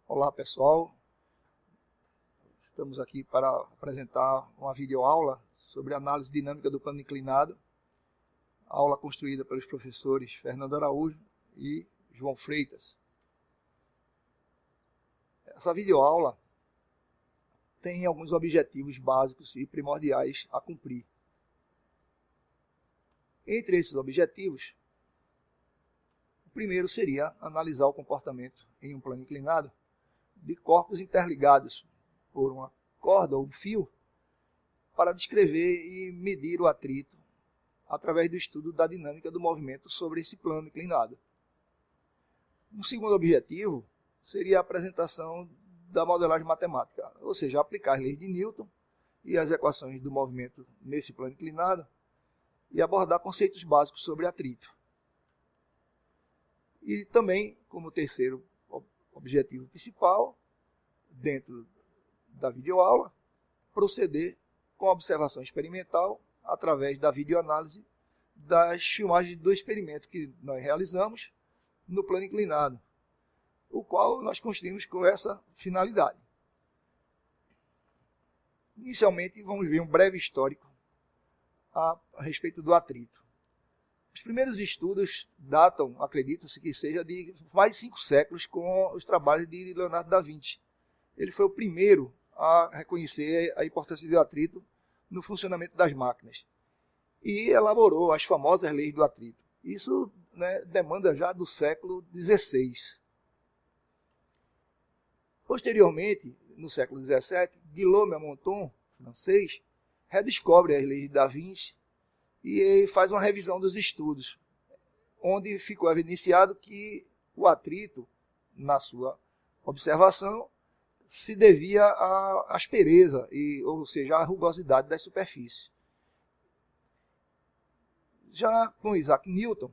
Olá pessoal, estamos aqui para apresentar uma videoaula sobre análise dinâmica do plano inclinado, aula construída pelos professores Fernando Araújo e João Freitas. Essa videoaula tem alguns objetivos básicos e primordiais a cumprir. Entre esses objetivos, o primeiro seria analisar o comportamento em um plano inclinado de corpos interligados por uma corda ou um fio para descrever e medir o atrito através do estudo da dinâmica do movimento sobre esse plano inclinado. Um segundo objetivo seria a apresentação da modelagem matemática, ou seja, aplicar as leis de Newton e as equações do movimento nesse plano inclinado e abordar conceitos básicos sobre atrito. E também, como terceiro objetivo principal, dentro da videoaula, proceder com a observação experimental através da videoanálise das filmagens do experimento que nós realizamos no plano inclinado, o qual nós construímos com essa finalidade. Inicialmente, vamos ver um breve histórico a respeito do atrito. Os primeiros estudos datam, acredita-se que seja de mais de 5 séculos, com os trabalhos de Leonardo da Vinci. Ele foi o primeiro a reconhecer a importância do atrito no funcionamento das máquinas e elaborou as famosas leis do atrito. Isso, demanda já do século XVI. Posteriormente, no século XVII, Guillaume Amonton, francês, redescobre as leis de Da Vinci e faz uma revisão dos estudos, onde ficou evidenciado que o atrito, na sua observação, se devia à aspereza, ou seja, à rugosidade das superfícies. Já com Isaac Newton,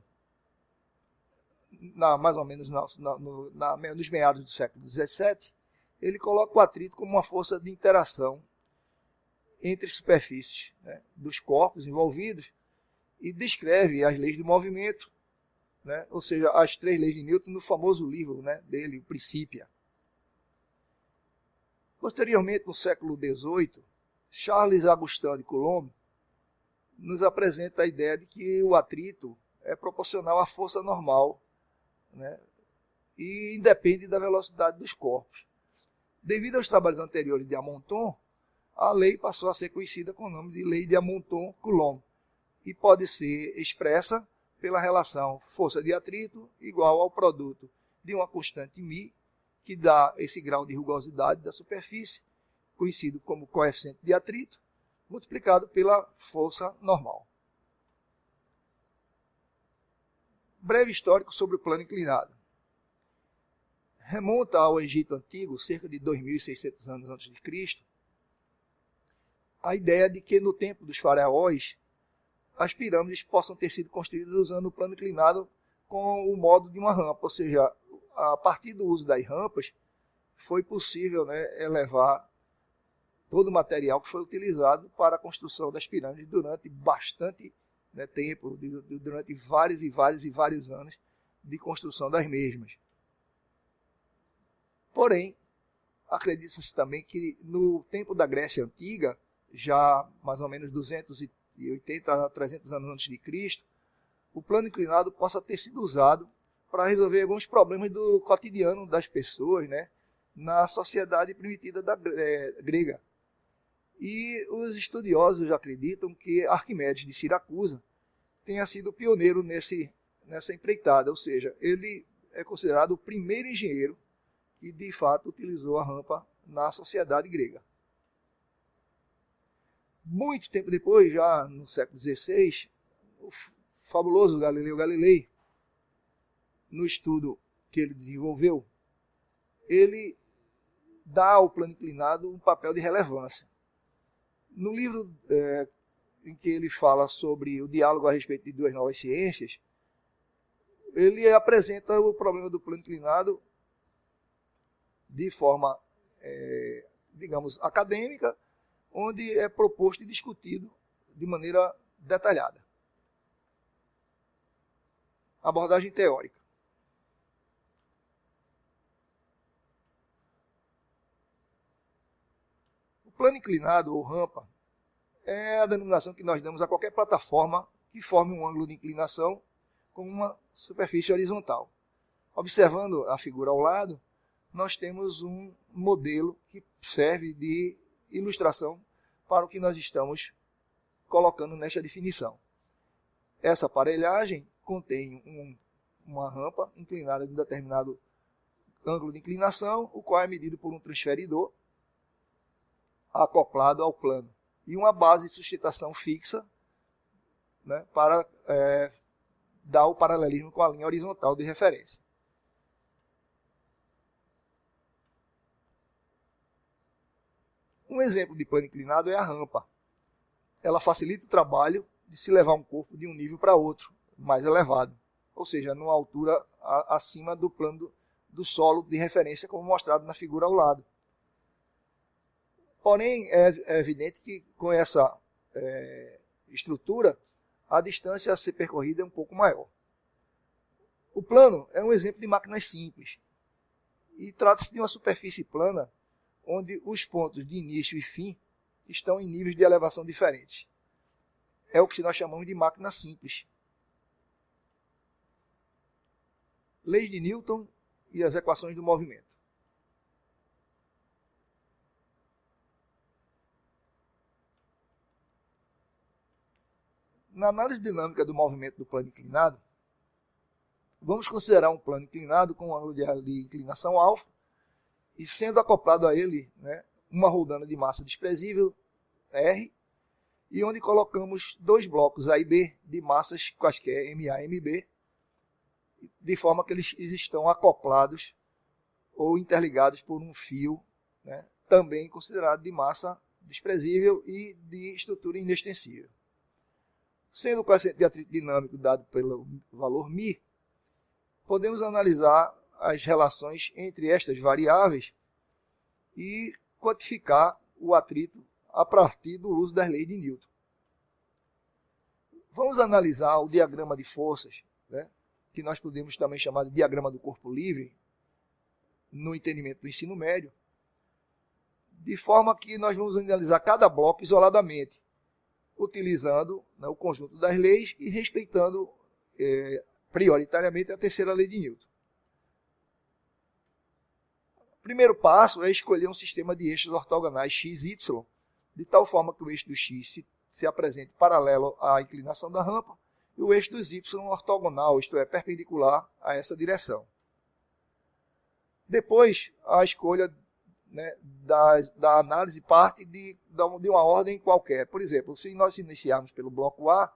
mais ou menos nos meados do século XVII, ele coloca o atrito como uma força de interação entre superfícies, dos corpos envolvidos, e descreve as leis do movimento, ou seja, as 3 leis de Newton, no famoso livro dele, o Principia. Posteriormente, no século XVIII, Charles Augustin de Coulomb nos apresenta a ideia de que o atrito é proporcional à força normal, e independe da velocidade dos corpos. Devido aos trabalhos anteriores de Amonton, a lei passou a ser conhecida com o nome de Lei de Amonton-Coulomb e pode ser expressa pela relação força de atrito igual ao produto de uma constante μ, que dá esse grau de rugosidade da superfície, conhecido como coeficiente de atrito, multiplicado pela força normal. Breve histórico sobre o plano inclinado. Remonta ao Egito Antigo, cerca de 2.600 anos antes de Cristo, a ideia de que no tempo dos faraós, as pirâmides possam ter sido construídas usando o plano inclinado com o modo de uma rampa, ou seja, a partir do uso das rampas, foi possível elevar todo o material que foi utilizado para a construção das pirâmides durante bastante tempo, durante vários anos de construção das mesmas. Porém, acredita-se também que no tempo da Grécia Antiga, já mais ou menos 280 a 300 anos antes de Cristo, o plano inclinado possa ter sido usado para resolver alguns problemas do cotidiano das pessoas, na sociedade primitiva grega. E os estudiosos acreditam que Arquimedes de Siracusa tenha sido pioneiro nessa empreitada, ou seja, ele é considerado o primeiro engenheiro que de fato utilizou a rampa na sociedade grega. Muito tempo depois, já no século XVI, o fabuloso Galileu Galilei, no estudo que ele desenvolveu, ele dá ao plano inclinado um papel de relevância. No livro em que ele fala sobre o diálogo a respeito de 2 novas ciências, ele apresenta o problema do plano inclinado de forma, digamos, acadêmica, onde é proposto e discutido de maneira detalhada. Abordagem teórica. plano inclinado ou rampa é a denominação que nós damos a qualquer plataforma que forme um ângulo de inclinação com uma superfície horizontal. Observando a figura ao lado, nós temos um modelo que serve de ilustração para o que nós estamos colocando nesta definição. Essa aparelhagem contém uma rampa inclinada de um determinado ângulo de inclinação, o qual é medido por um transferidor acoplado ao plano, e uma base de sustentação fixa, né, para dar o paralelismo com a linha horizontal de referência. Um exemplo de plano inclinado é a rampa. Ela facilita o trabalho de se levar um corpo de um nível para outro, mais elevado, ou seja, numa altura acima do plano do solo de referência, como mostrado na figura ao lado. Porém, é evidente que com essa estrutura, a distância a ser percorrida é um pouco maior. O plano é um exemplo de máquinas simples, e trata-se de uma superfície plana, onde os pontos de início e fim estão em níveis de elevação diferentes. É o que nós chamamos de máquina simples. Leis de Newton e as equações do movimento. Na análise dinâmica do movimento do plano inclinado, vamos considerar um plano inclinado com um ângulo de inclinação alfa, e sendo acoplado a ele, né, uma roldana de massa desprezível, R, e onde colocamos dois blocos A e B de massas quaisquer MA e MB, de forma que eles estão acoplados ou interligados por um fio, né, também considerado de massa desprezível e de estrutura inextensível. Sendo o coeficiente de atrito dinâmico dado pelo valor μ, podemos analisar as relações entre estas variáveis e quantificar o atrito a partir do uso das leis de Newton. Vamos analisar o diagrama de forças, né, que nós podemos também chamar de diagrama do corpo livre, no entendimento do ensino médio, de forma que nós vamos analisar cada bloco isoladamente, utilizando, né, o conjunto das leis e respeitando prioritariamente a terceira lei de Newton. O primeiro passo é escolher um sistema de eixos ortogonais x, y, de tal forma que o eixo do x se apresente paralelo à inclinação da rampa e o eixo dos y ortogonal, isto é, perpendicular a essa direção. Depois, a escolha, né, da análise parte de uma ordem qualquer. Por exemplo, se nós iniciarmos pelo bloco A,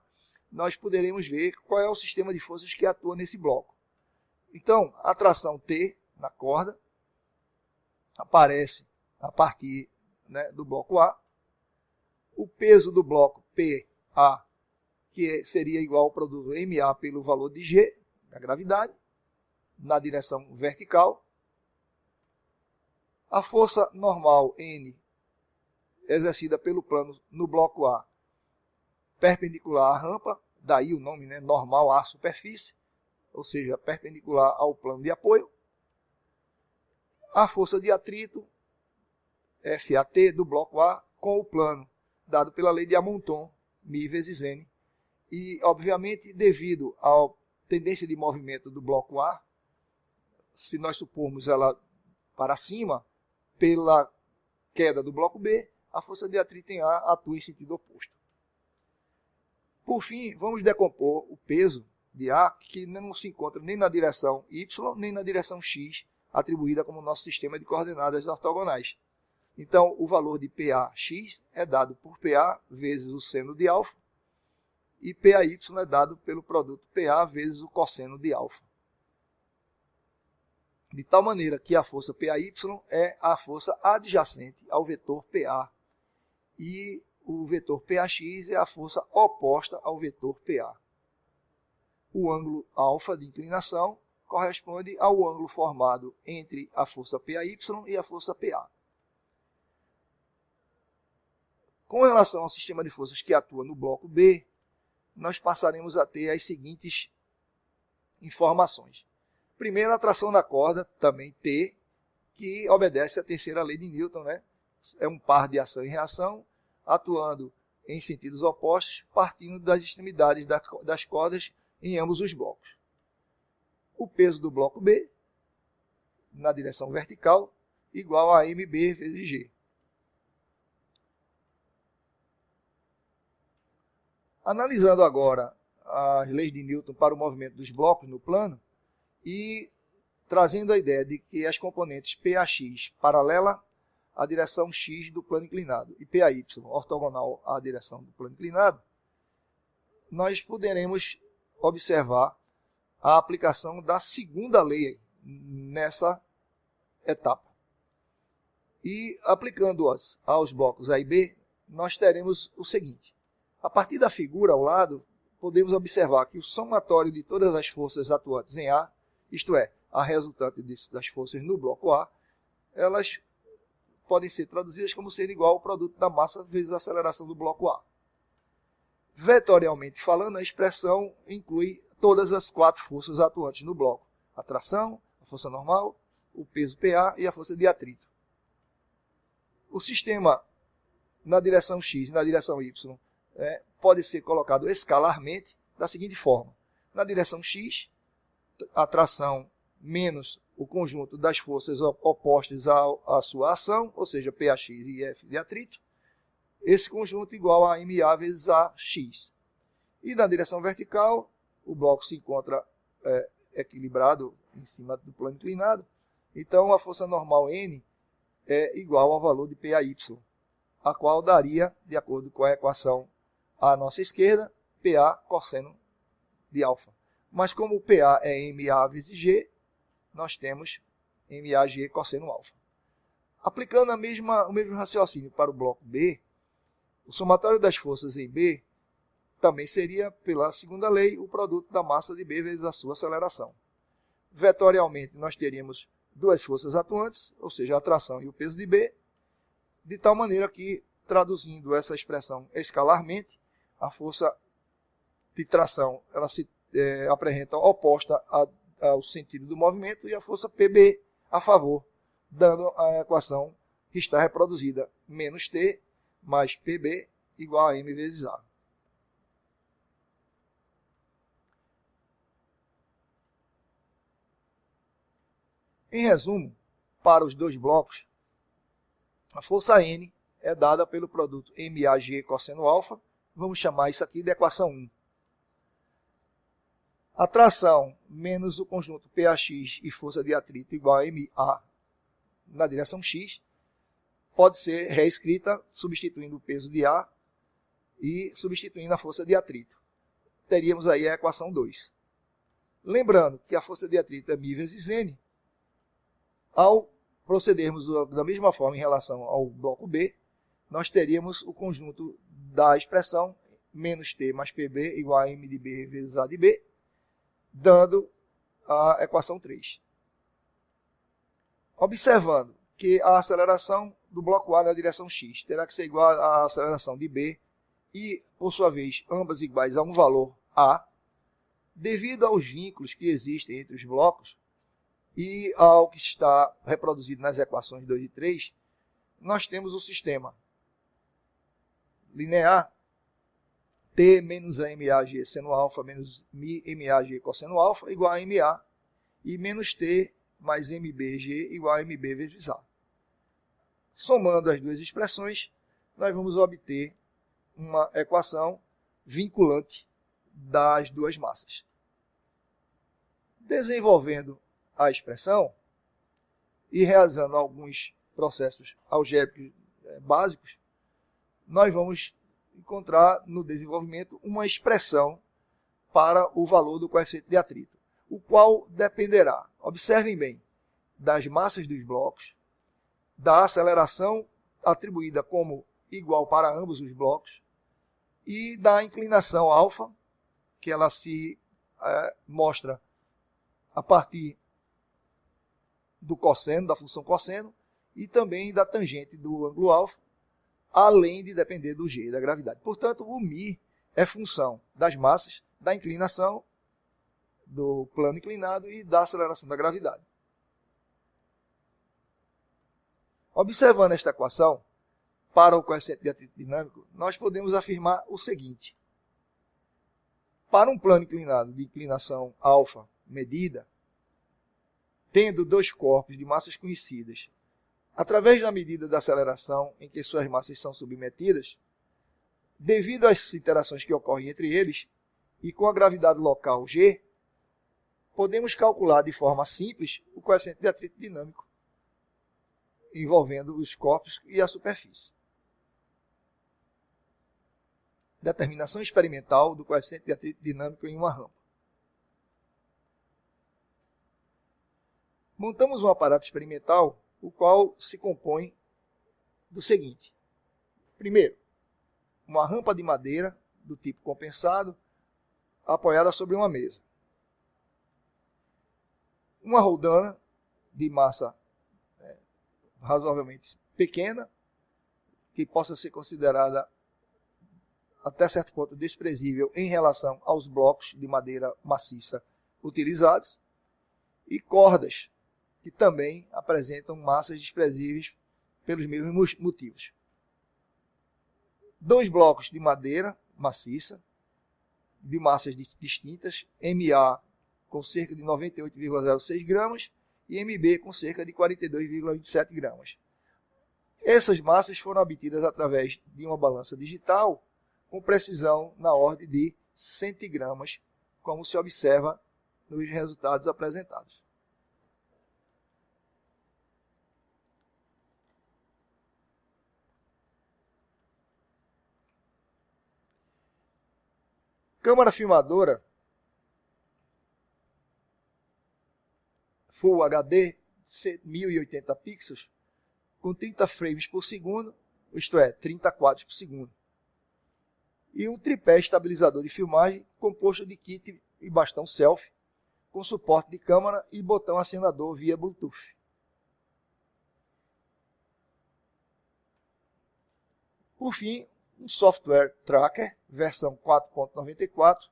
nós poderemos ver qual é o sistema de forças que atua nesse bloco. Então, a tração T na corda aparece a partir, né, do bloco A. O peso do bloco PA, que seria igual ao produto MA pelo valor de G, da gravidade, na direção vertical. A força normal N, exercida pelo plano no bloco A, perpendicular à rampa, daí o nome, né, normal à superfície, ou seja, perpendicular ao plano de apoio. A força de atrito, FAT, do bloco A, com o plano, dado pela lei de Amonton, μ vezes N. E, obviamente, devido à tendência de movimento do bloco A, se nós supormos ela para cima, pela queda do bloco B, a força de atrito em A atua em sentido oposto. Por fim, vamos decompor o peso de A, que não se encontra nem na direção Y, nem na direção X, atribuída como nosso sistema de coordenadas ortogonais. Então, o valor de PAx é dado por PA vezes o seno de alfa, e PAY é dado pelo produto PA vezes o cosseno de alfa. De tal maneira que a força PAY é a força adjacente ao vetor PA, e o vetor PAx é a força oposta ao vetor PA. O ângulo alfa de inclinação corresponde ao ângulo formado entre a força PAY e a força PA. Com relação ao sistema de forças que atua no bloco B, nós passaremos a ter as seguintes informações. Primeiro, a tração da corda, também T, que obedece à terceira lei de Newton, né, é um par de ação e reação, atuando em sentidos opostos, partindo das extremidades das cordas em ambos os blocos. O peso do bloco B, na direção vertical, igual a mB vezes G. Analisando agora as leis de Newton para o movimento dos blocos no plano e trazendo a ideia de que as componentes PAX paralela à direção x do plano inclinado e PAY ortogonal à direção do plano inclinado, nós poderemos observar a aplicação da segunda lei nessa etapa. E aplicando-as aos blocos A e B, nós teremos o seguinte. A partir da figura ao lado, podemos observar que o somatório de todas as forças atuantes em A, isto é, a resultante das forças no bloco A, elas podem ser traduzidas como sendo igual ao produto da massa vezes a aceleração do bloco A. Vetorialmente falando, a expressão inclui todas as 4 forças atuantes no bloco: a tração, a força normal, o peso PA e a força de atrito. O sistema na direção X e na direção Y pode ser colocado escalarmente da seguinte forma. Na direção X, a tração menos o conjunto das forças opostas à sua ação, ou seja, PAX e F de atrito, esse conjunto igual a MA vezes AX. E na direção vertical, o bloco se encontra equilibrado em cima do plano inclinado, então a força normal N é igual ao valor de PAY, a qual daria, de acordo com a equação à nossa esquerda, PA cosseno de alfa. Mas como o PA é MA vezes G, nós temos MAG cosseno alfa. Aplicando o mesmo raciocínio para o bloco B, o somatório das forças em B também seria, pela segunda lei, o produto da massa de B vezes a sua aceleração. Vetorialmente, nós teríamos 2 forças atuantes, ou seja, a tração e o peso de B, de tal maneira que, traduzindo essa expressão escalarmente, a força de tração ela se apresenta oposta ao sentido do movimento e a força PB a favor, dando a equação que está reproduzida, menos T mais PB igual a M vezes A. Em resumo, para os 2 blocos, a força N é dada pelo produto MAG cosseno alfa, vamos chamar isso aqui de equação 1. A tração menos o conjunto PAX e força de atrito igual a MA na direção X pode ser reescrita substituindo o peso de A e substituindo a força de atrito. Teríamos aí a equação 2. Lembrando que a força de atrito é μ vezes N, ao procedermos da mesma forma em relação ao bloco B, nós teríamos o conjunto da expressão menos T mais PB igual a M de B vezes A de B, dando a equação 3. Observando que a aceleração do bloco A na direção X terá que ser igual à aceleração de B e, por sua vez, ambas iguais a um valor A, devido aos vínculos que existem entre os blocos e ao que está reproduzido nas equações 2 e 3, nós temos o sistema linear T menos a MAG seno alfa menos MAG cosseno alfa igual a MA e menos T mais MBG igual a MB vezes A. Somando as 2 expressões, nós vamos obter uma equação vinculante das 2 massas. Desenvolvendo a expressão e realizando alguns processos algébricos básicos, nós vamos encontrar no desenvolvimento uma expressão para o valor do coeficiente de atrito, o qual dependerá, observem bem, das massas dos blocos, da aceleração atribuída como igual para ambos os blocos e da inclinação alfa, que ela se mostra a partir do cosseno, da função cosseno, e também da tangente do ângulo alfa, além de depender do G, da gravidade. Portanto, o μ é função das massas, da inclinação do plano inclinado e da aceleração da gravidade. Observando esta equação, para o coeficiente de atrito dinâmico, nós podemos afirmar o seguinte. Para um plano inclinado de inclinação alfa medida, tendo dois corpos de massas conhecidas, através da medida da aceleração em que suas massas são submetidas, devido às interações que ocorrem entre eles, e com a gravidade local G, podemos calcular de forma simples o coeficiente de atrito dinâmico, envolvendo os corpos e a superfície. Determinação experimental do coeficiente de atrito dinâmico em uma rampa. Montamos um aparato experimental, o qual se compõe do seguinte. Primeiro, uma rampa de madeira do tipo compensado, apoiada sobre uma mesa. Uma roldana de massa razoavelmente pequena, que possa ser considerada até certo ponto desprezível em relação aos blocos de madeira maciça utilizados, e cordas, que também apresentam massas desprezíveis pelos mesmos motivos. 2 blocos de madeira maciça, de massas distintas, MA com cerca de 98,06 gramas e MB com cerca de 42,27 gramas. Essas massas foram obtidas através de uma balança digital com precisão na ordem de centigramas, como se observa nos resultados apresentados. Câmara filmadora Full HD 1080 pixels com 30 frames por segundo, isto é, 30 quadros por segundo. E um tripé estabilizador de filmagem composto de kit e bastão selfie, com suporte de câmera e botão acionador via Bluetooth. Por fim, um software tracker, versão 4.94,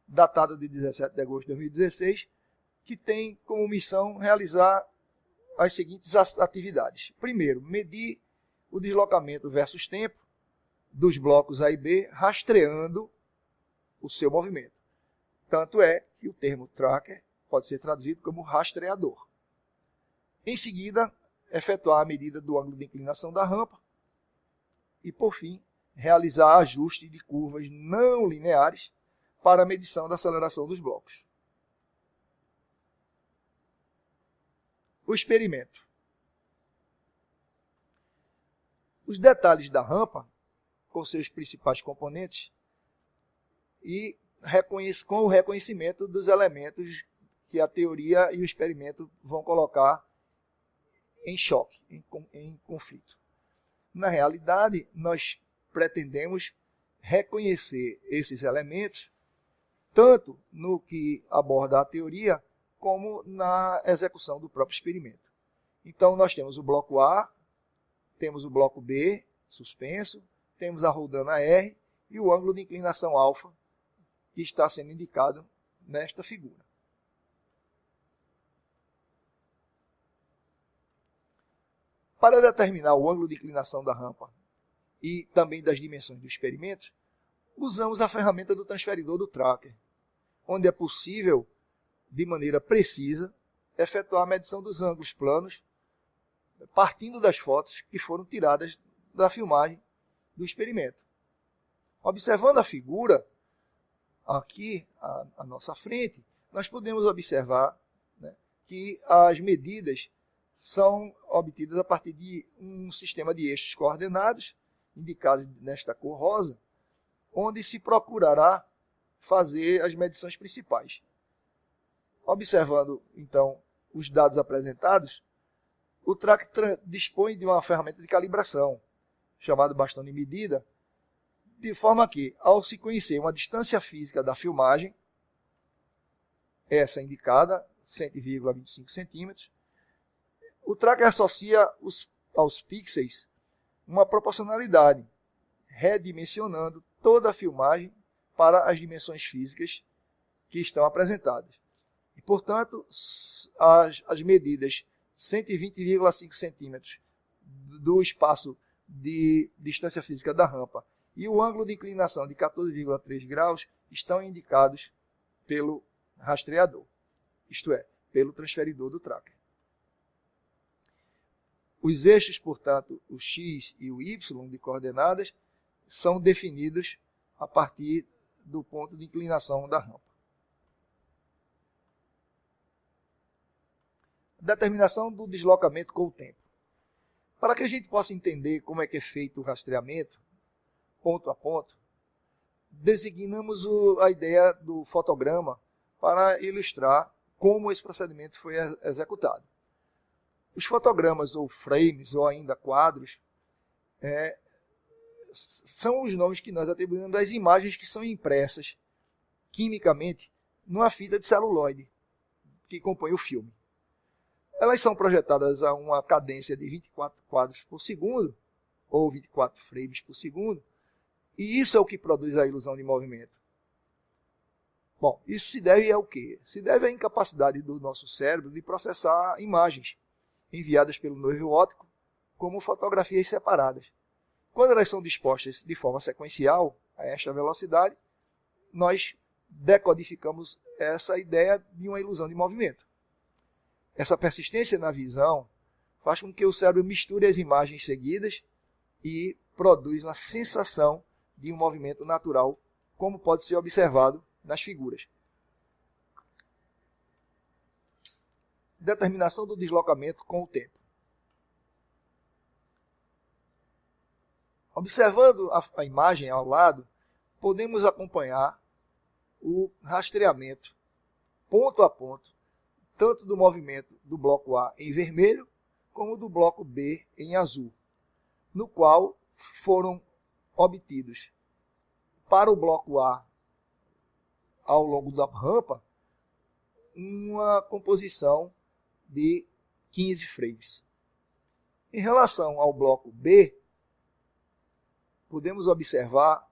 datado de 17 de agosto de 2016, que tem como missão realizar as seguintes atividades. Primeiro, medir o deslocamento versus tempo dos blocos A e B, rastreando o seu movimento. Tanto é que o termo tracker pode ser traduzido como rastreador. Em seguida, efetuar a medida do ângulo de inclinação da rampa e, por fim, realizar ajuste de curvas não lineares para a medição da aceleração dos blocos. O experimento. Os detalhes da rampa, com seus principais componentes, e com o reconhecimento dos elementos que a teoria e o experimento vão colocar em choque, em conflito. Na realidade, nós pretendemos reconhecer esses elementos, tanto no que aborda a teoria, como na execução do próprio experimento. Então, nós temos o bloco A, temos o bloco B, suspenso, temos a roldana R e o ângulo de inclinação alfa, que está sendo indicado nesta figura. Para determinar o ângulo de inclinação da rampa e também das dimensões do experimento, usamos a ferramenta do transferidor do tracker, onde é possível, de maneira precisa, efetuar a medição dos ângulos planos, partindo das fotos que foram tiradas da filmagem do experimento. Observando a figura, aqui à nossa frente, nós podemos observar, né, que as medidas são obtidas a partir de um sistema de eixos coordenados, indicados nesta cor rosa, onde se procurará fazer as medições principais. Observando, então, os dados apresentados, o tracker dispõe de uma ferramenta de calibração, chamada bastão de medida, de forma que, ao se conhecer uma distância física da filmagem, essa indicada, 100,25 centímetros, o tracker associa aos pixels uma proporcionalidade, redimensionando toda a filmagem para as dimensões físicas que estão apresentadas. E, portanto, as medidas 120,5 centímetros do espaço de distância física da rampa e o ângulo de inclinação de 14,3 graus estão indicados pelo rastreador, isto é, pelo transferidor do tracker. Os eixos, portanto, o X e o Y de coordenadas, são definidos a partir do ponto de inclinação da rampa. Determinação do deslocamento com o tempo. Para que a gente possa entender como é que é feito o rastreamento, ponto a ponto, designamos a ideia do fotograma para ilustrar como esse procedimento foi executado. Os fotogramas ou frames ou ainda quadros são os nomes que nós atribuímos às imagens que são impressas quimicamente numa fita de celuloide que compõe o filme. Elas são projetadas a uma cadência de 24 quadros por segundo, ou 24 frames por segundo, e isso é o que produz a ilusão de movimento. Bom, isso se deve ao quê? Se deve à incapacidade do nosso cérebro de processar imagens enviadas pelo nervo óptico como fotografias separadas. Quando elas são dispostas de forma sequencial a esta velocidade, nós decodificamos essa ideia de uma ilusão de movimento. Essa persistência na visão faz com que o cérebro misture as imagens seguidas e produz uma sensação de um movimento natural, como pode ser observado nas figuras. Determinação do deslocamento com o tempo. Observando a imagem ao lado, podemos acompanhar o rastreamento ponto a ponto, tanto do movimento do bloco A em vermelho, como do bloco B em azul, no qual foram obtidos para o bloco A, ao longo da rampa, uma composição de 15 frames. Em relação ao bloco B, podemos observar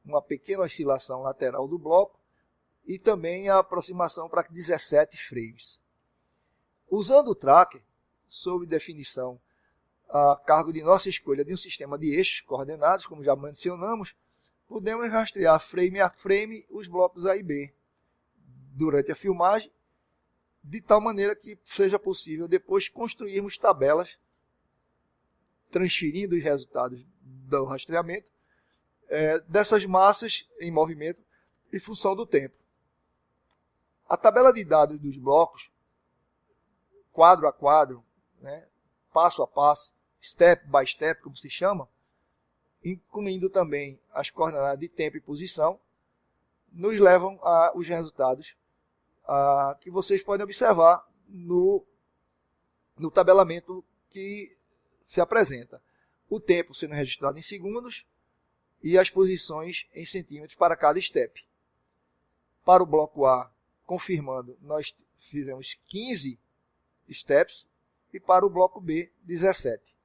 uma pequena oscilação lateral do bloco e também a aproximação para 17 frames. Usando o tracker, sob definição a cargo de nossa escolha de um sistema de eixos coordenados, como já mencionamos, podemos rastrear frame a frame os blocos A e B durante a filmagem, de tal maneira que seja possível depois construirmos tabelas transferindo os resultados do rastreamento dessas massas em movimento em função do tempo. A tabela de dados dos blocos, quadro a quadro, passo a passo, step by step, como se chama, incluindo também as coordenadas de tempo e posição, nos levam aos resultados que vocês podem observar no tabelamento que se apresenta. O tempo sendo registrado em segundos e as posições em centímetros para cada step. Para o bloco A, confirmando, nós fizemos 15 steps e para o bloco B, 17,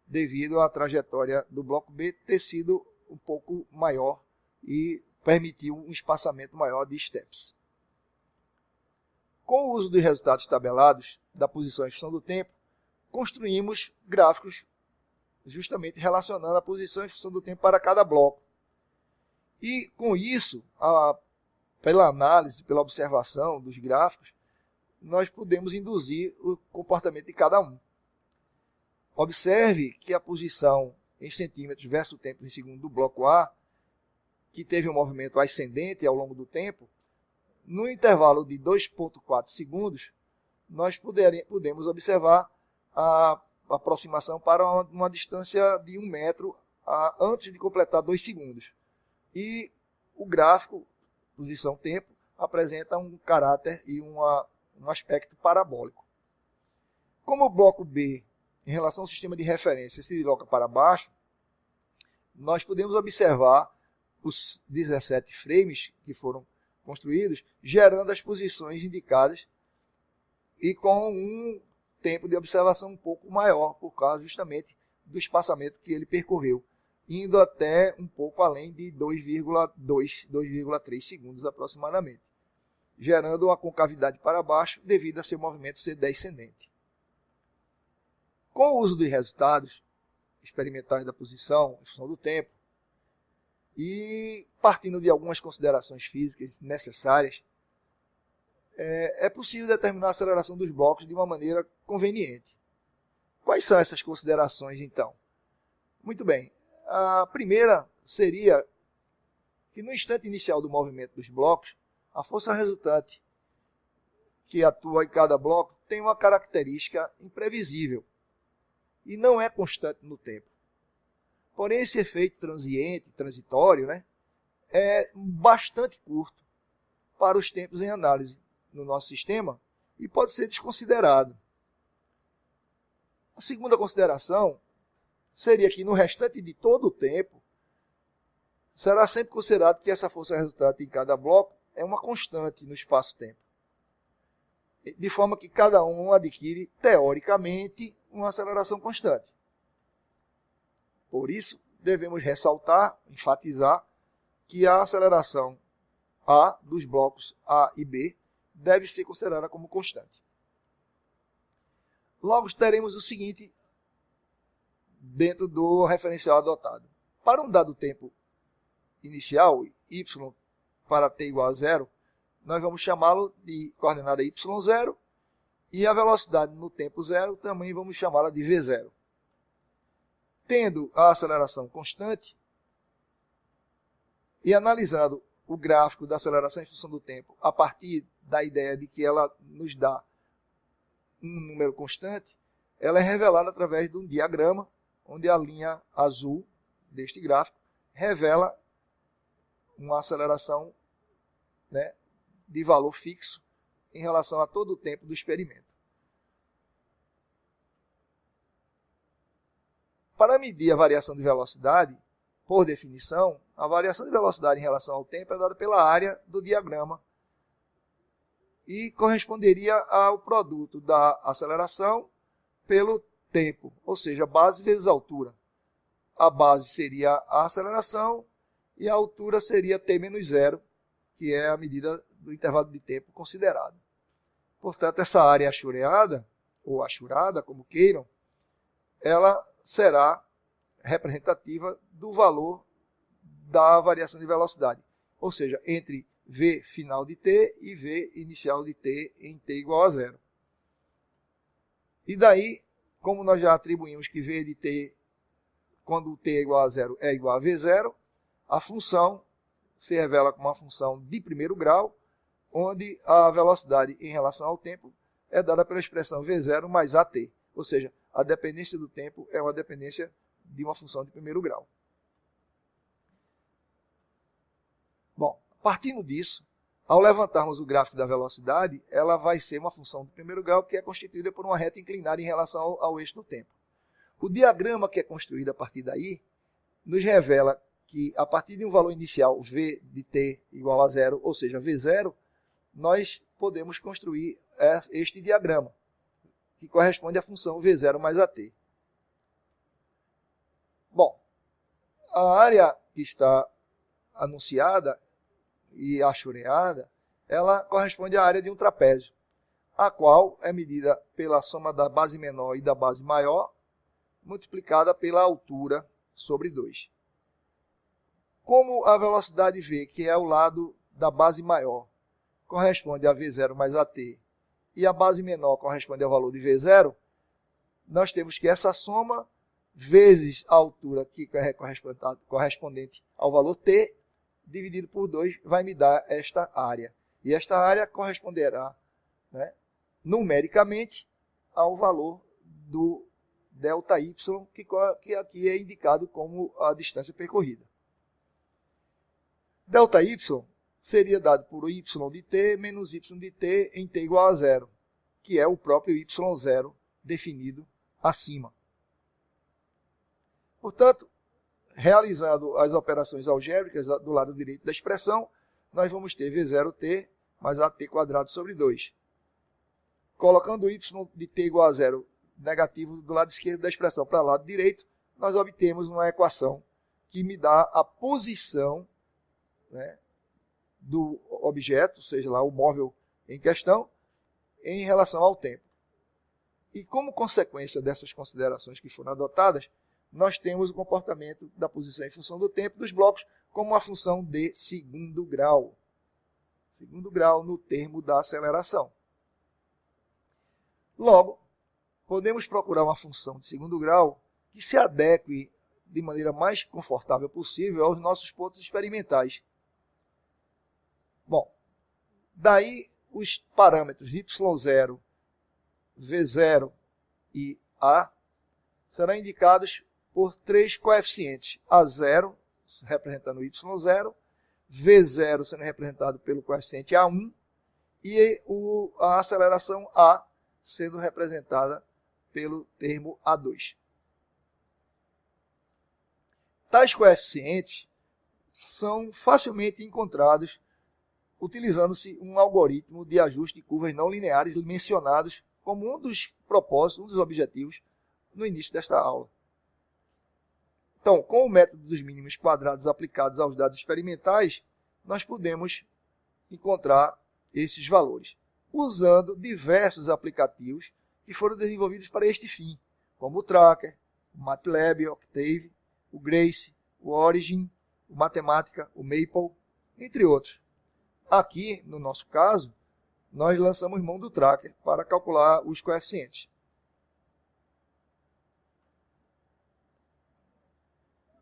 devido à trajetória do bloco B ter sido um pouco maior e permitiu um espaçamento maior de steps. Com o uso dos resultados tabelados da posição em função do tempo, construímos gráficos justamente relacionando a posição em função do tempo para cada bloco. E com isso, pela análise, pela observação dos gráficos, nós podemos induzir o comportamento de cada um. Observe que a posição em centímetros versus o tempo em segundo do bloco A, que teve um movimento ascendente ao longo do tempo, no intervalo de 2,4 segundos, nós podemos observar a aproximação para uma distância de 1 metro antes de completar 2 segundos. E o gráfico, posição tempo, apresenta um caráter e um aspecto parabólico. Como o bloco B, em relação ao sistema de referência, se desloca para baixo, nós podemos observar os 17 frames que foram construídos, gerando as posições indicadas e com um tempo de observação um pouco maior, por causa justamente do espaçamento que ele percorreu, indo até um pouco além de 2,3 segundos aproximadamente, gerando uma concavidade para baixo devido a seu movimento ser descendente. Com o uso dos resultados, experimentais da posição em função do tempo, e partindo de algumas considerações físicas necessárias, é possível determinar a aceleração dos blocos de uma maneira conveniente. Quais são essas considerações, então? Muito bem. A primeira seria que no instante inicial do movimento dos blocos, a força resultante que atua em cada bloco tem uma característica imprevisível e não é constante no tempo. Porém, esse efeito transitório, né, é bastante curto para os tempos em análise no nosso sistema e pode ser desconsiderado. A segunda consideração seria que no restante de todo o tempo, será sempre considerado que essa força resultante em cada bloco é uma constante no espaço-tempo, de forma que cada um adquire, teoricamente, uma aceleração constante. Por isso, devemos ressaltar, enfatizar, que a aceleração A dos blocos A e B deve ser considerada como constante. Logo, teremos o seguinte dentro do referencial adotado. Para um dado tempo inicial, y para t igual a zero, nós vamos chamá-lo de coordenada y0, e a velocidade no tempo zero também vamos chamá-la de v0. Tendo a aceleração constante, e analisando o gráfico da aceleração em função do tempo a partir da ideia de que ela nos dá um número constante, ela é revelada através de um diagrama, onde a linha azul deste gráfico revela uma aceleração, né, de valor fixo em relação a todo o tempo do experimento. Para medir a variação de velocidade, por definição, a variação de velocidade em relação ao tempo é dada pela área do diagrama e corresponderia ao produto da aceleração pelo tempo, ou seja, base vezes altura. A base seria a aceleração e a altura seria t menos zero, que é a medida do intervalo de tempo considerado. Portanto, essa área achureada, ou achurada, como queiram, ela será representativa do valor da variação de velocidade, ou seja, entre v final de t e v inicial de t em t igual a zero. E daí, como nós já atribuímos que v de t, quando t é igual a zero, é igual a v0, a função se revela como uma função de primeiro grau, onde a velocidade em relação ao tempo é dada pela expressão v0 mais at, ou seja, a dependência do tempo é uma dependência de uma função de primeiro grau. Bom, partindo disso, ao levantarmos o gráfico da velocidade, ela vai ser uma função de primeiro grau que é constituída por uma reta inclinada em relação ao eixo do tempo. O diagrama que é construído a partir daí nos revela que a partir de um valor inicial v de t igual a zero, ou seja, v0, nós podemos construir este diagrama, que corresponde à função v0 mais at. Bom, a área que está anunciada e achureada, ela corresponde à área de um trapézio, a qual é medida pela soma da base menor e da base maior, multiplicada pela altura sobre 2. Como a velocidade v, que é o lado da base maior, corresponde a v0 mais at, e a base menor corresponde ao valor de v0, nós temos que essa soma vezes a altura que é correspondente ao valor t, dividido por 2, vai me dar esta área. E esta área corresponderá, né, numericamente ao valor do ΔY, que aqui é indicado como a distância percorrida. ΔY seria dado por y de t menos y de t em t igual a zero, que é o próprio y0 definido acima. Portanto, realizando as operações algébricas do lado direito da expressão, nós vamos ter v0t mais at quadrado sobre 2. Colocando o y de t igual a zero negativo do lado esquerdo da expressão para o lado direito, nós obtemos uma equação que me dá a posição, né, do objeto, seja lá o móvel em questão, em relação ao tempo. E como consequência dessas considerações que foram adotadas, nós temos o comportamento da posição em função do tempo dos blocos como uma função de segundo grau. Segundo grau no termo da aceleração. Logo, podemos procurar uma função de segundo grau que se adeque de maneira mais confortável possível aos nossos pontos experimentais. Bom, daí os parâmetros y0, v0 e a serão indicados por três coeficientes. A0, representando o y0, v0 sendo representado pelo coeficiente A1 e a aceleração A sendo representada pelo termo A2. Tais coeficientes são facilmente encontrados utilizando-se um algoritmo de ajuste de curvas não lineares mencionados como um dos propósitos, um dos objetivos no início desta aula. Então, com o método dos mínimos quadrados aplicados aos dados experimentais, nós podemos encontrar esses valores, usando diversos aplicativos que foram desenvolvidos para este fim, como o Tracker, o MATLAB, o Octave, o Grace, o Origin, o Matemática, o Maple, entre outros. Aqui, no nosso caso, nós lançamos mão do Tracker para calcular os coeficientes.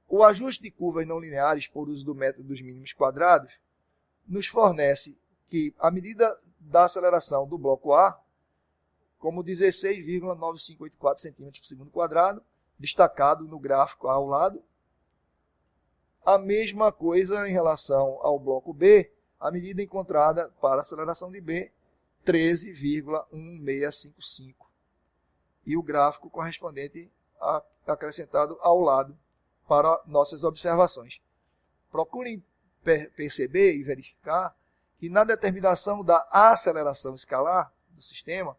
O ajuste de curvas não lineares por uso do método dos mínimos quadrados nos fornece que a medida da aceleração do bloco A, como 16,9584 cm por segundo quadrado, destacado no gráfico ao lado. A mesma coisa em relação ao bloco B, a medida encontrada para a aceleração de B, 13,1655. E o gráfico correspondente acrescentado ao lado para nossas observações. Procurem perceber e verificar que na determinação da aceleração escalar do sistema,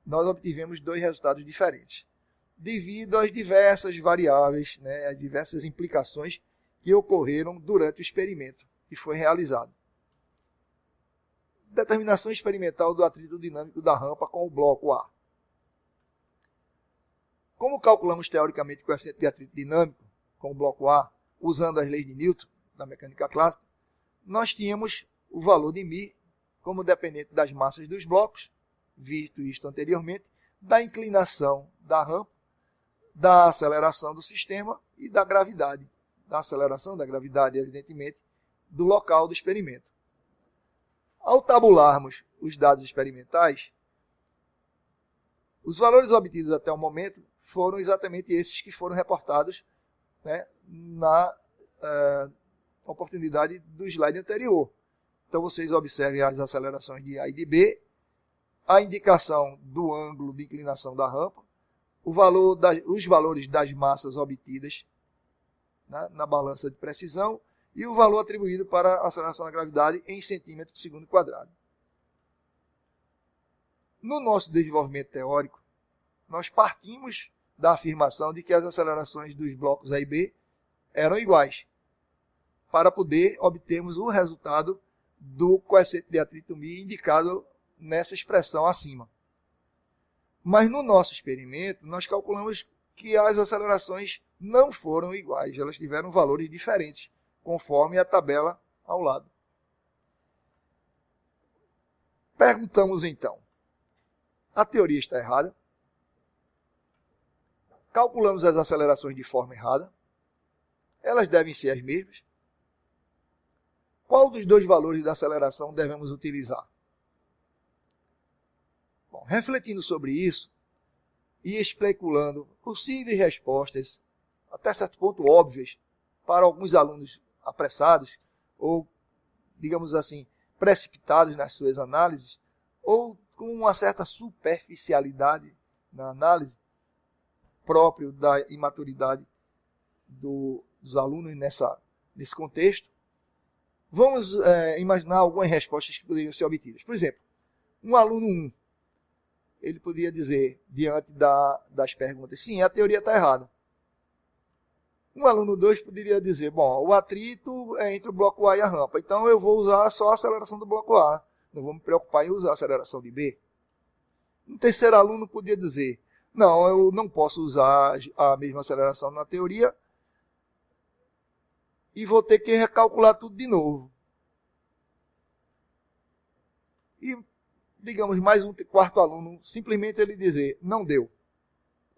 nós obtivemos dois resultados diferentes, devido às diversas variáveis, às diversas implicações que ocorreram durante o experimento que foi realizado. Determinação experimental do atrito dinâmico da rampa com o bloco A. Como calculamos teoricamente o coeficiente de atrito dinâmico com o bloco A, usando as leis de Newton, da mecânica clássica, nós tínhamos o valor de μ como dependente das massas dos blocos, visto isto anteriormente, da inclinação da rampa, da aceleração do sistema e da gravidade. Da aceleração, da gravidade, evidentemente, do local do experimento. Ao tabularmos os dados experimentais, os valores obtidos até o momento foram exatamente esses que foram reportados na oportunidade do slide anterior. Então, vocês observem as acelerações de A e de B, a indicação do ângulo de inclinação da rampa, os valores das massas obtidas na balança de precisão e o valor atribuído para a aceleração da gravidade em centímetro por segundo quadrado. No nosso desenvolvimento teórico, nós partimos da afirmação de que as acelerações dos blocos A e B eram iguais, para poder obtermos o resultado do coeficiente de atrito μ indicado nessa expressão acima. Mas no nosso experimento, nós calculamos que as acelerações não foram iguais, elas tiveram valores diferentes, conforme a tabela ao lado. Perguntamos então, a teoria está errada? Calculamos as acelerações de forma errada? Elas devem ser as mesmas? Qual dos dois valores da aceleração devemos utilizar? Bom, refletindo sobre isso e especulando possíveis respostas, até certo ponto óbvias, para alguns alunos apressados ou, digamos assim, precipitados nas suas análises, ou com uma certa superficialidade na análise, próprio da imaturidade dos alunos nesse contexto, vamos imaginar algumas respostas que poderiam ser obtidas. Por exemplo, um aluno 1, ele poderia dizer, diante das perguntas, sim, a teoria está errada. Um aluno 2 poderia dizer, bom, o atrito é entre o bloco A e a rampa, então eu vou usar só a aceleração do bloco A, não vou me preocupar em usar a aceleração de B. Um terceiro aluno podia dizer, Não, eu não posso usar a mesma aceleração na teoria e vou ter que recalcular tudo de novo. E, digamos, mais um quarto aluno, simplesmente ele dizer, não deu.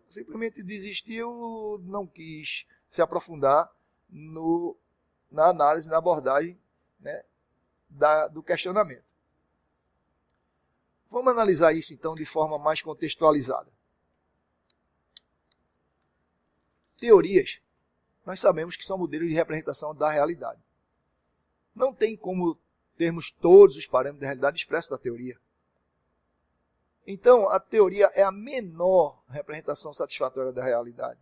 Simplesmente desistiu, não quis se aprofundar na análise, na abordagem, né, do questionamento. Vamos analisar isso, então, de forma mais contextualizada. Teorias, nós sabemos que são modelos de representação da realidade. Não tem como termos todos os parâmetros da realidade expressos da teoria. Então, a teoria é a menor representação satisfatória da realidade.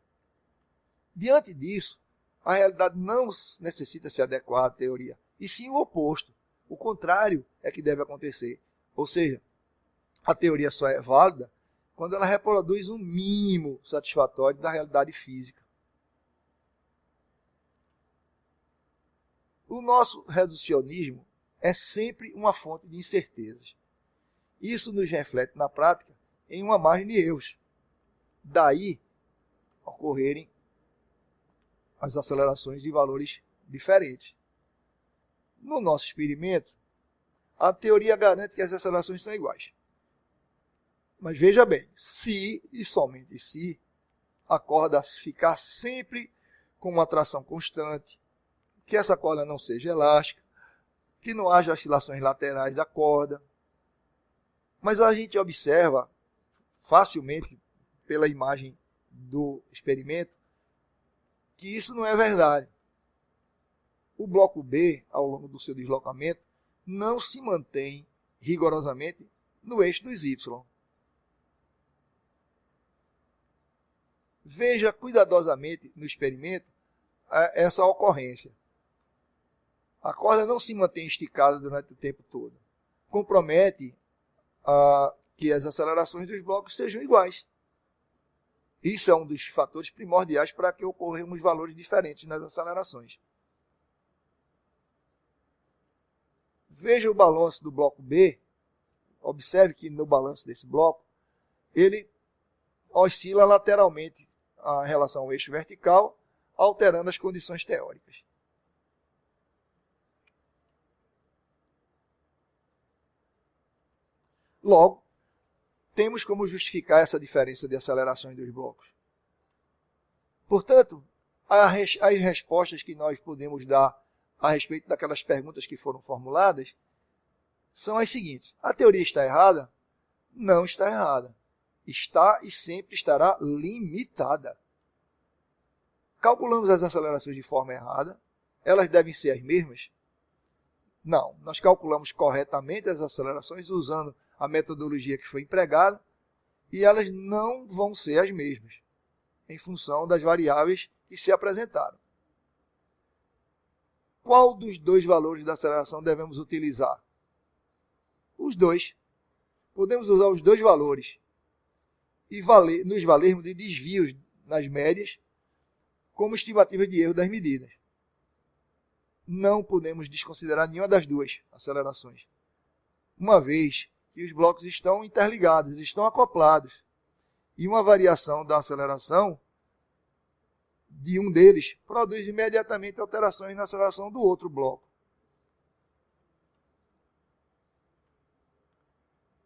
Diante disso, a realidade não necessita se adequar à teoria, e sim o oposto. O contrário é que deve acontecer. Ou seja, a teoria só é válida quando ela reproduz um mínimo satisfatório da realidade física. O nosso reducionismo é sempre uma fonte de incertezas. Isso nos reflete na prática em uma margem de erros. Daí ocorrerem as acelerações de valores diferentes. No nosso experimento, a teoria garante que as acelerações são iguais. Mas veja bem, se e somente se a corda ficar sempre com uma tração constante, que essa corda não seja elástica, que não haja oscilações laterais da corda. Mas a gente observa facilmente pela imagem do experimento que isso não é verdade. O bloco B, ao longo do seu deslocamento, não se mantém rigorosamente no eixo dos Y. Veja cuidadosamente no experimento essa ocorrência. A corda não se mantém esticada durante o tempo todo. Compromete que as acelerações dos blocos sejam iguais. Isso é um dos fatores primordiais para que ocorram valores diferentes nas acelerações. Veja o balanço do bloco B. Observe que no balanço desse bloco, ele oscila lateralmente em relação ao eixo vertical, alterando as condições teóricas. Logo, temos como justificar essa diferença de acelerações dos blocos. Portanto, as respostas que nós podemos dar a respeito daquelas perguntas que foram formuladas são as seguintes. A teoria está errada? Não está errada. Está e sempre estará limitada. Calculamos as acelerações de forma errada. Elas devem ser as mesmas? Não. Nós calculamos corretamente as acelerações usando a metodologia que foi empregada e elas não vão ser as mesmas, em função das variáveis que se apresentaram. Qual dos dois valores da aceleração devemos utilizar? Os dois. Podemos usar os dois valores e nos valermos de desvios nas médias como estimativa de erro das medidas. Não podemos desconsiderar nenhuma das duas acelerações, uma vez que os blocos estão interligados, eles estão acoplados. E uma variação da aceleração de um deles produz imediatamente alterações na aceleração do outro bloco.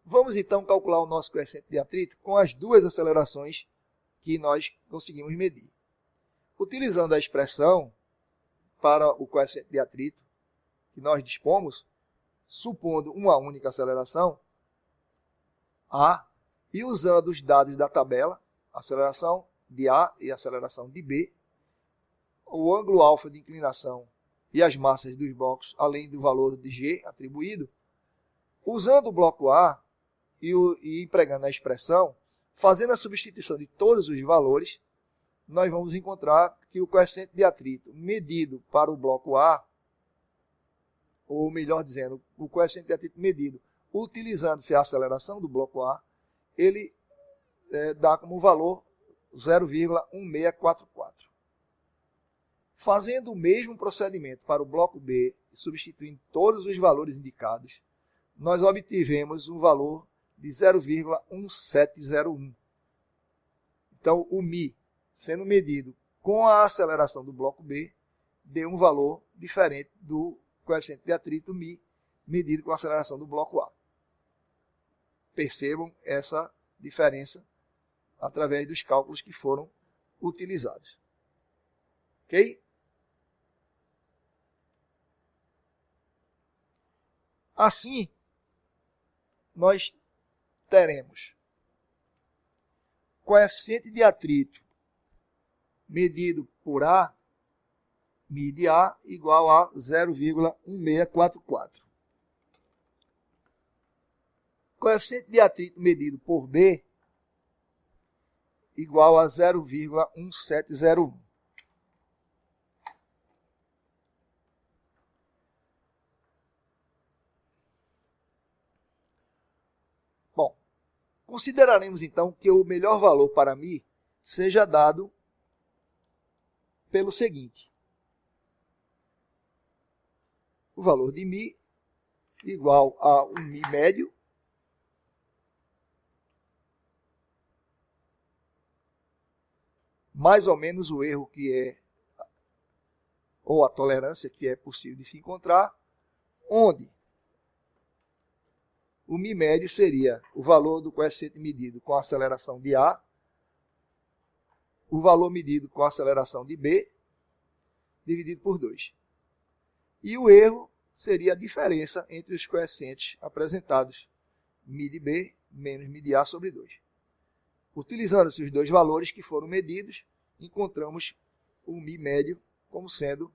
Vamos então calcular o nosso coeficiente de atrito com as duas acelerações que nós conseguimos medir. Utilizando a expressão para o coeficiente de atrito que nós dispomos, supondo uma única aceleração, A, e usando os dados da tabela, aceleração de A e aceleração de B, o ângulo alfa de inclinação e as massas dos blocos, além do valor de G atribuído, usando o bloco A e empregando a expressão, fazendo a substituição de todos os valores, nós vamos encontrar que o coeficiente de atrito medido para o bloco A, ou melhor dizendo, o coeficiente de atrito medido utilizando-se a aceleração do bloco A, ele dá como valor 0,1644. Fazendo o mesmo procedimento para o bloco B, substituindo todos os valores indicados, nós obtivemos um valor de 0,1701. Então, o Mi, sendo medido com a aceleração do bloco B, deu um valor diferente do coeficiente de atrito Mi, medido com a aceleração do bloco A. Percebam essa diferença através dos cálculos que foram utilizados. Ok? Assim, nós teremos coeficiente de atrito medido por A, Mi de A, igual a 0,1644. Coeficiente de atrito medido por B, igual a 0,1701. Bom, consideraremos então que o melhor valor para Mi seja dado pelo seguinte. O valor de Mi igual a um Mi médio mais ou menos o erro que é, ou a tolerância que é possível de se encontrar, onde o Mi médio seria o valor do coeficiente medido com a aceleração de A, o valor medido com a aceleração de B, dividido por 2. E o erro seria a diferença entre os coeficientes apresentados, Mi de B menos Mi de A sobre 2. Utilizando-se os dois valores que foram medidos, encontramos o Mi médio como sendo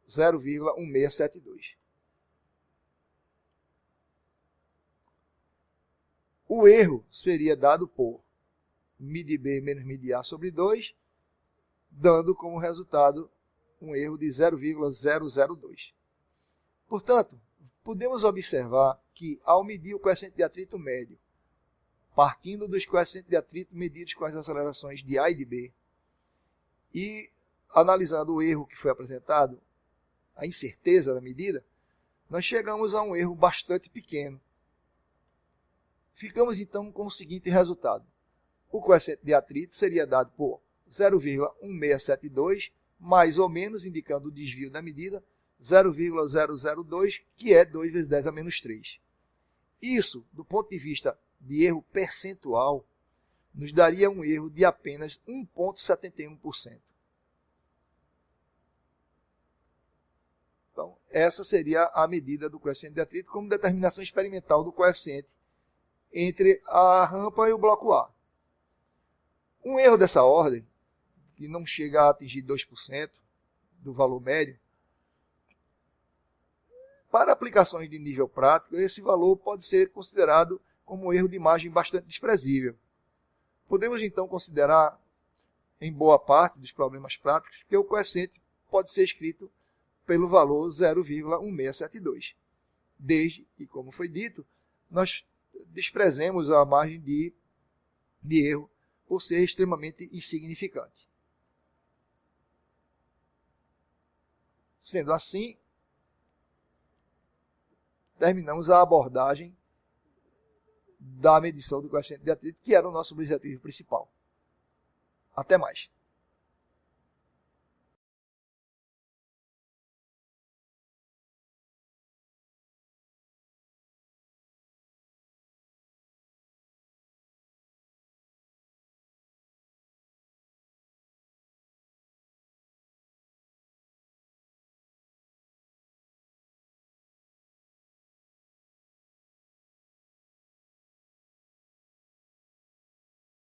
0,1672. O erro seria dado por Mi de B menos Mi de A sobre 2, dando como resultado um erro de 0,002. Portanto, podemos observar que, ao medir o coeficiente de atrito médio, partindo dos coeficientes de atrito medidos com as acelerações de A e de B, e analisando o erro que foi apresentado, a incerteza da medida, nós chegamos a um erro bastante pequeno. Ficamos então com o seguinte resultado. O coeficiente de atrito seria dado por 0,1672, mais ou menos, indicando o desvio da medida, 0,002, que é 2 vezes 10 a menos 3. Isso, do ponto de vista de erro percentual, nos daria um erro de apenas 1,71%. Então, essa seria a medida do coeficiente de atrito como determinação experimental do coeficiente entre a rampa e o bloco A. Um erro dessa ordem, que não chega a atingir 2% do valor médio, para aplicações de nível prático, esse valor pode ser considerado como um erro de margem bastante desprezível. Podemos então considerar, em boa parte dos problemas práticos, que o coeficiente pode ser escrito pelo valor 0,1672. Desde que, como foi dito, nós desprezemos a margem de erro por ser extremamente insignificante. Sendo assim, terminamos a abordagem da medição do coeficiente de atrito, que era o nosso objetivo principal. Até mais.